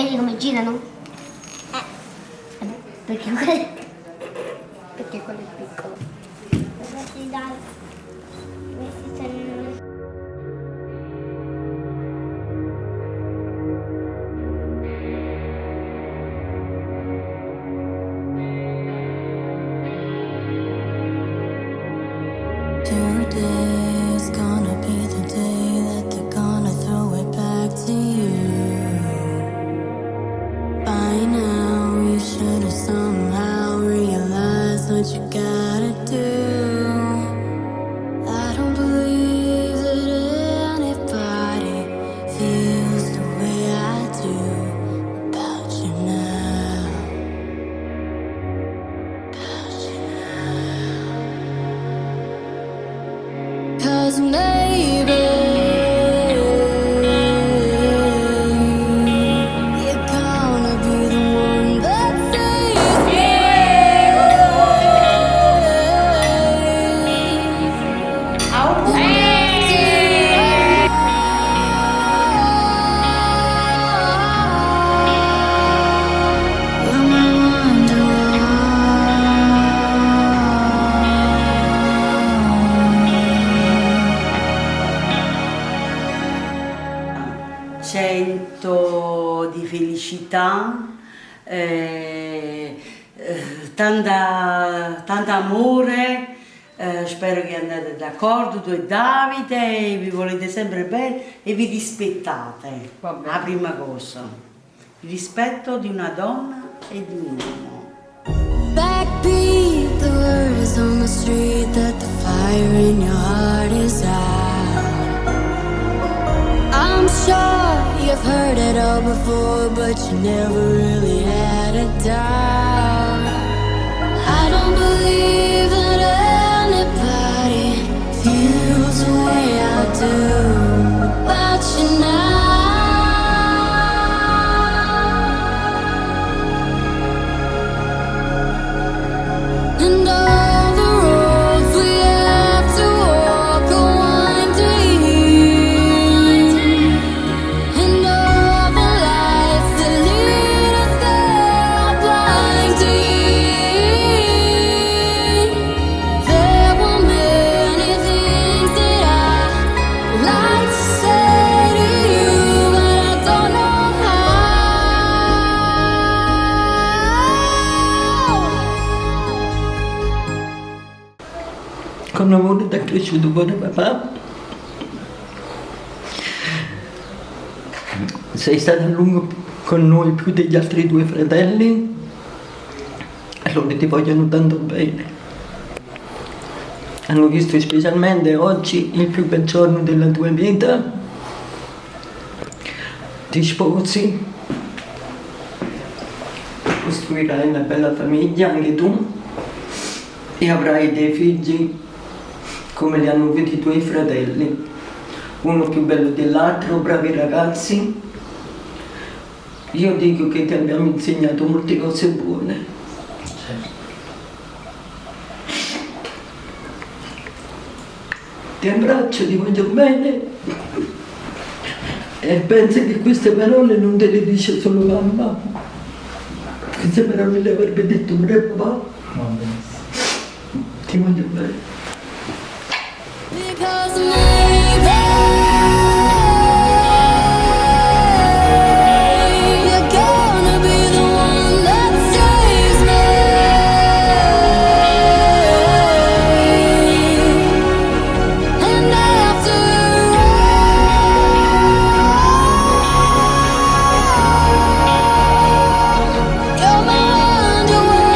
Vedi come girano? Perché quello, perché quello è piccolo. Questi dai, questi sono... Today's gonna be the day that they're gonna throw it back to you. By now you should have somehow realized what you gotta do. I don't believe that anybody feels the way I do about you now. About you now. 'Cause maybe you're gonna be the one that saves me. You're my Cento di felicità, tanta amore, spero che andate d'accordo tu e Davide, e vi volete sempre bene e vi rispettate, la prima cosa, il rispetto di una donna e di un uomo. Backbeat, the word is on the street that the fire in your heart is out. I'm sure you've heard it all before, but you never really had a doubt. I don't believe that anybody feels the way I do about you now. And all the roads we have to walk are winding, and all the lights that lead us there are blinding. There were many things that I'd like to say to you, but I don't know how. Con amore da cresciuto con papà. Sei stato a lungo con noi più degli altri due fratelli, allora ti vogliono tanto bene. Hanno visto specialmente oggi il più bel giorno della tua vita. Ti sposi, costruirai una bella famiglia anche tu e avrai dei figli come li hanno avuti i tuoi fratelli, uno più bello dell'altro, bravi ragazzi. Io dico che ti abbiamo insegnato molte cose buone. Ti abbraccio, ti voglio bene e penso che queste parole non te le dice solo mamma, queste parole le avrebbe detto pure papà. Ti voglio bene. Because maybe you're gonna be the one that saves me. And after all, you're my underworld.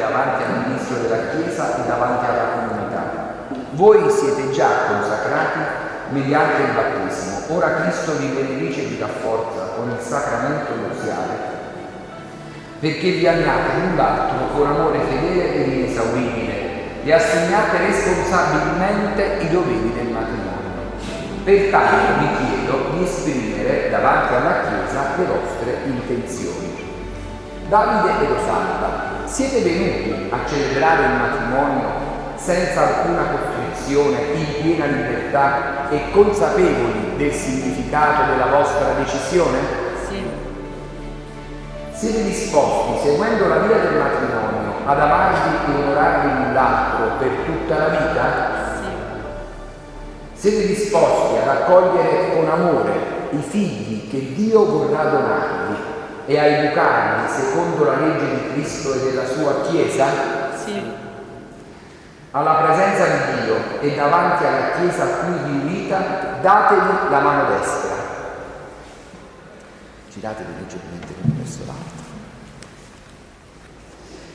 davanti al ministro della Chiesa e davanti alla comunità. Voi siete già consacrati mediante il battesimo. Ora Cristo vi benedice e vi rafforza con il sacramento nuziale, perché vi amiate l'un l'altro con amore fedele ed inesauribile e assumiate responsabilmente i doveri del matrimonio. Pertanto vi chiedo di esprimere davanti alla Chiesa le vostre intenzioni. Davide e Rosalba, siete venuti a celebrare il matrimonio senza alcuna costrizione, in piena libertà e consapevoli del significato della vostra decisione? Sì. Siete disposti, seguendo la via del matrimonio, ad amarvi e onorarvi l'un l'altro per tutta la vita? Siete disposti ad accogliere con amore i figli che Dio vorrà donarvi e a educarli secondo la legge di Cristo e della sua Chiesa? Sì. Alla presenza di Dio e davanti alla Chiesa a cui vi unite, datevi la mano destra. Giratevi leggermente l'uno verso l'altro.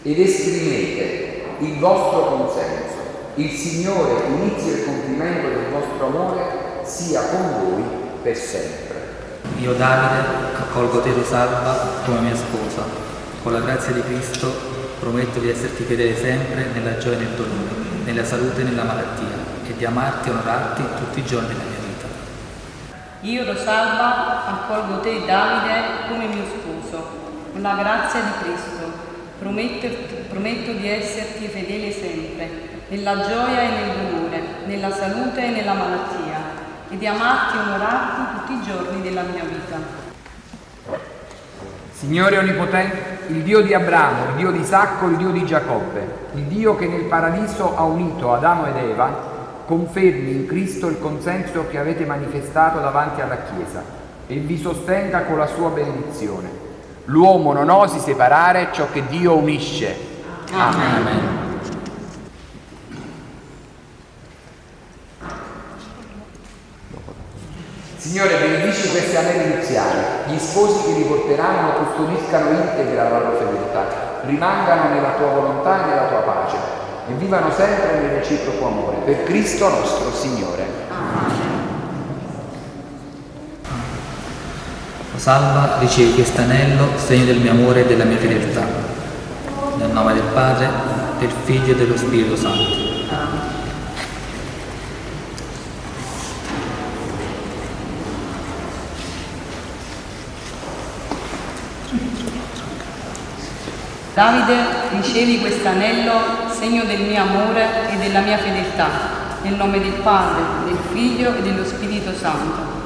Ed esprimete il vostro consenso. Il Signore, inizio e compimento del vostro amore, sia con voi per sempre. Io Davide accolgo te Rosalba come mia sposa. Con la grazia di Cristo prometto di esserti fedele sempre nella gioia e nel dolore, nella salute e nella malattia, e di amarti e onorarti tutti i giorni della mia vita. Io Rosalba accolgo te Davide come mio sposo. Con la grazia di Cristo prometto di esserti fedele sempre, nella gioia e nel dolore, nella salute e nella malattia, e di amarti e onorarti tutti i giorni della mia vita. Signore Onnipotente, il Dio di Abramo, il Dio di Isacco, il Dio di Giacobbe, il Dio che nel paradiso ha unito Adamo ed Eva, confermi in Cristo il consenso che avete manifestato davanti alla Chiesa e vi sostenga con la sua benedizione. L'uomo non osi separare ciò che Dio unisce. Amen. Amen. Signore, benedici questi anelli nuziali, gli sposi che li porteranno custodiscano integra la loro fedeltà, rimangano nella tua volontà e nella tua pace e vivano sempre nel reciproco amore. Per Cristo nostro Signore. Amen. Rosalba, ricevi quest'anello, segno del mio amore e della mia fedeltà. Nel nome del Padre, del Figlio e dello Spirito Santo. Davide, ricevi quest'anello, segno del mio amore e della mia fedeltà, nel nome del Padre, del Figlio e dello Spirito Santo.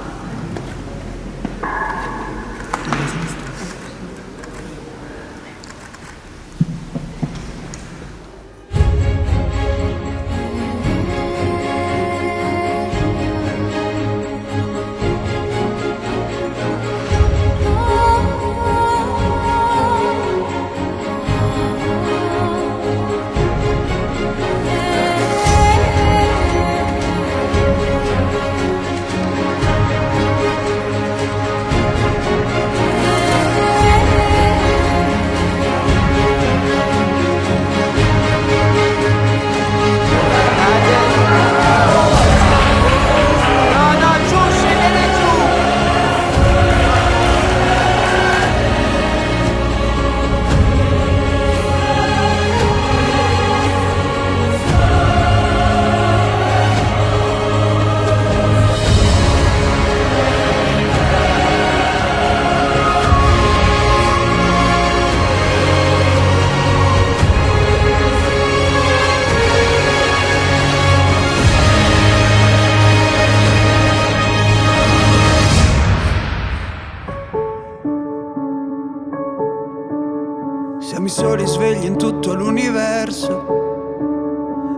Siamo i soli svegli in tutto l'universo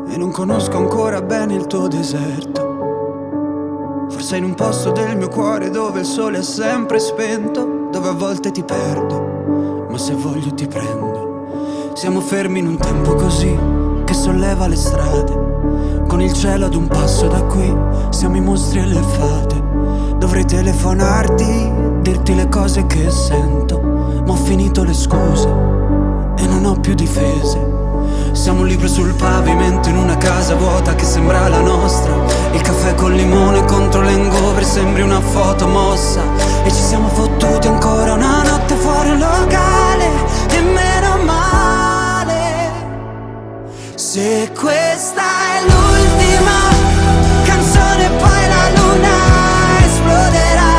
e non conosco ancora bene il tuo deserto. Forse in un posto del mio cuore dove il sole è sempre spento, dove a volte ti perdo, ma se voglio ti prendo. Siamo fermi in un tempo così che solleva le strade, con il cielo ad un passo da qui, siamo i mostri e le fate. Dovrei telefonarti, dirti le cose che sento, ma ho finito le scuse e non ho più difese. Siamo libri sul pavimento in una casa vuota che sembra la nostra. Il caffè col limone contro l'hangover sembri una foto mossa. E ci siamo fottuti ancora una notte fuori un locale. E meno male. Se questa è l'ultima canzone poi la luna esploderà.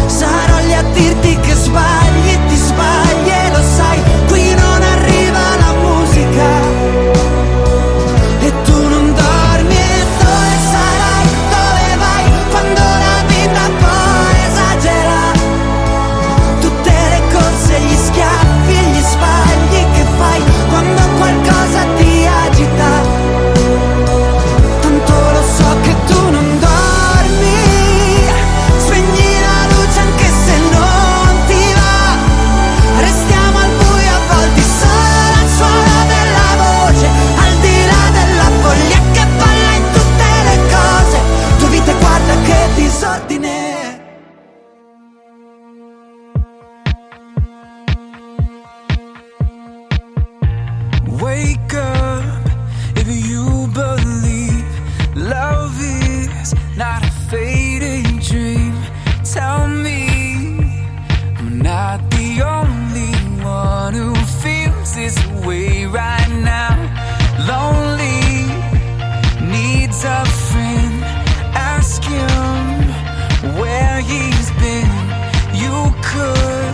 Sarò lì a dirti che sbagli, ti sbagli e lo sai. Qui non arriva la musica e tu non dormi. E dove sarai, dove vai, quando la vita poi esagera. Tutte le corse, gli schiaffi e gli sbagli che fai quando qualcosa ti agita. Tanto lo so che tu non dormi. Spegni la luce anche se non ti va. Restiamo al buio avvolti solo al suono della voce, al di là della foglia che balla in tutte le cose. Tua vita guarda che disordine. Wake up if you believe love is not a fading dream. Tell me I'm not the only one who feels this way right now. Lonely, needs a friend. Ask him where he's been. You could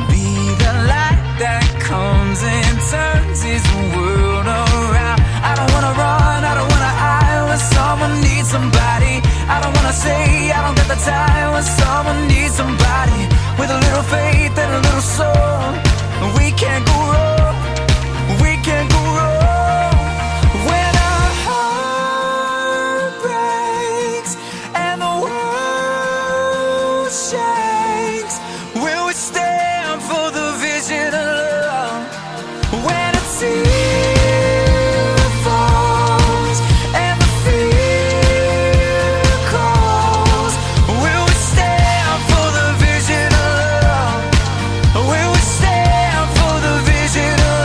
be the light that comes and turns his world around. I don't wanna run, I don't wanna hide when someone needs somebody. I don't wanna say I don't got the time when someone needs somebody. With a little faith and a little soul, we can't go wrong, we can't go wrong. When our heart breaks and the world shakes, will we stand for the vision of love? When a tear falls and the fear calls, will we stand for the vision of love? Will we stand for the vision of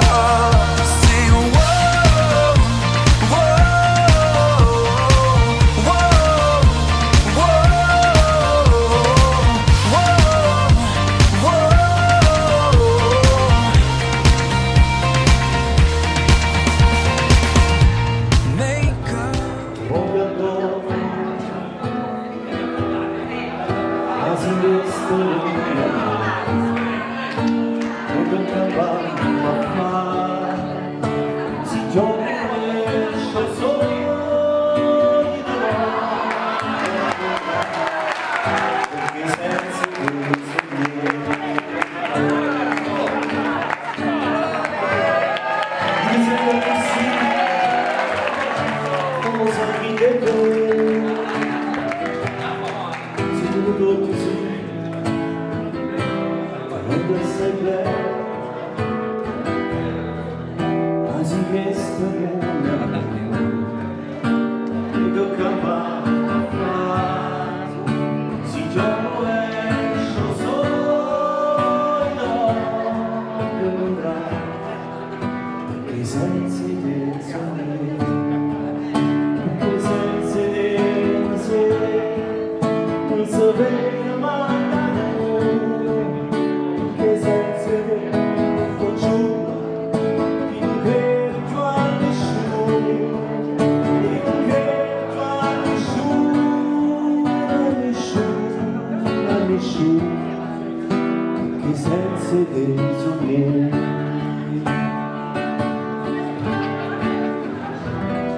love? Sing whoa, whoa, whoa, whoa, whoa, whoa.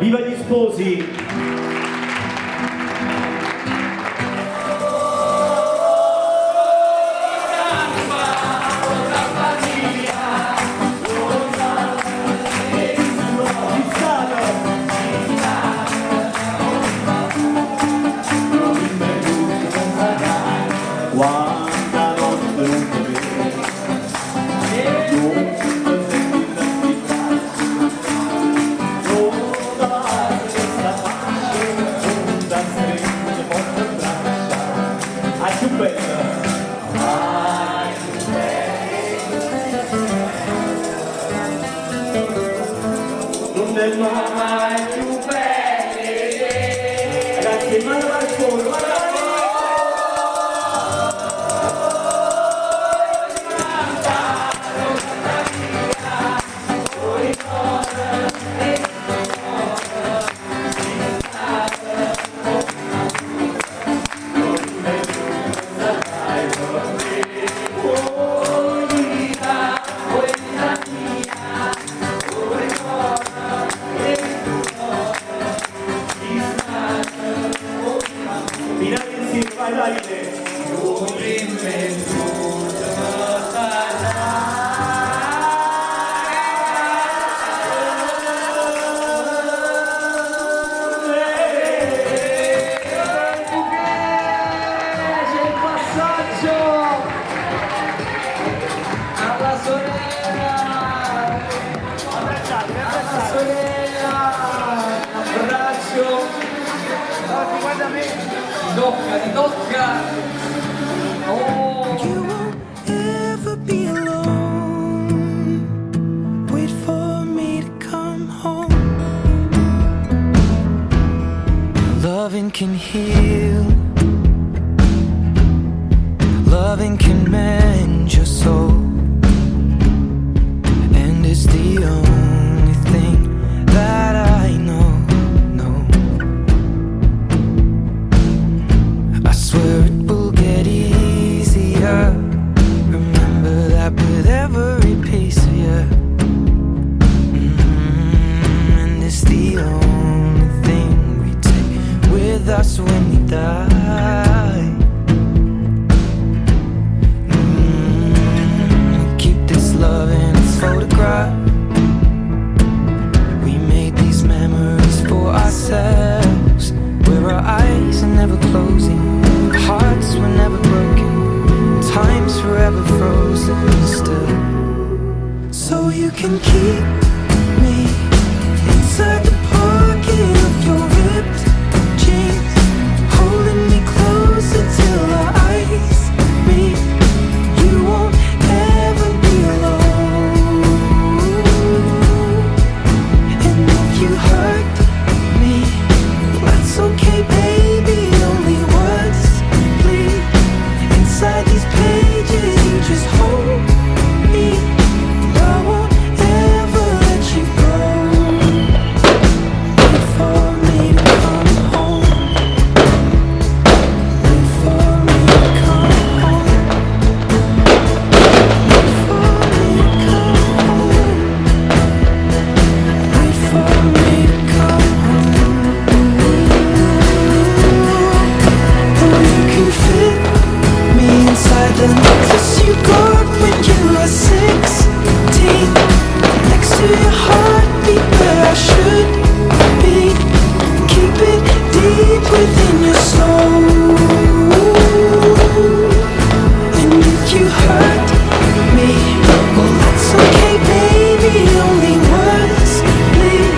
Viva gli sposi! You won't ever be alone. Wait for me to come home. Loving can heal. Loving can mend your soul. And it's the only thing that I know. I swear it will get easier. Remember that with every piece of you. And it's the only thing we take with us when we die. We keep this love in its photograph. We made these memories for ourselves, where our eyes are never closing, hearts were never broken, time's forever frozen still. So you can keep me inside the pocket of your ripped jeans, holding me closer till our eyes meet. You won't ever be alone. And if you hurt me, that's okay, baby. Only words bleed inside these pages. You just hold me. I won't ever let you go. Wait for me to come home. Wait for me to come home. Wait for me to come home. Wait for me to come home. You can fit me inside the necklace you got when you were 16, next to your heartbeat where I should be. Keep it deep within your soul. And if you hurt me, well that's okay, baby. Only words bleed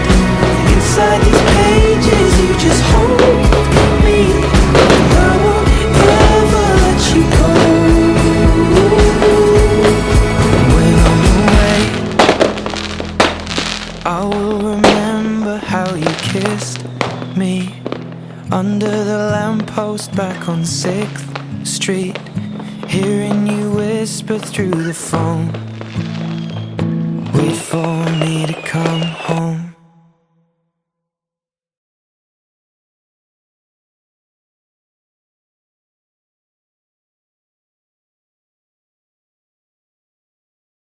inside these pages. You just hold me. I won't ever let you go. When I'm away, I will remember how you kissed me under the lamppost back on 6th Street, hearing you whisper through the phone. Wait for me to come home.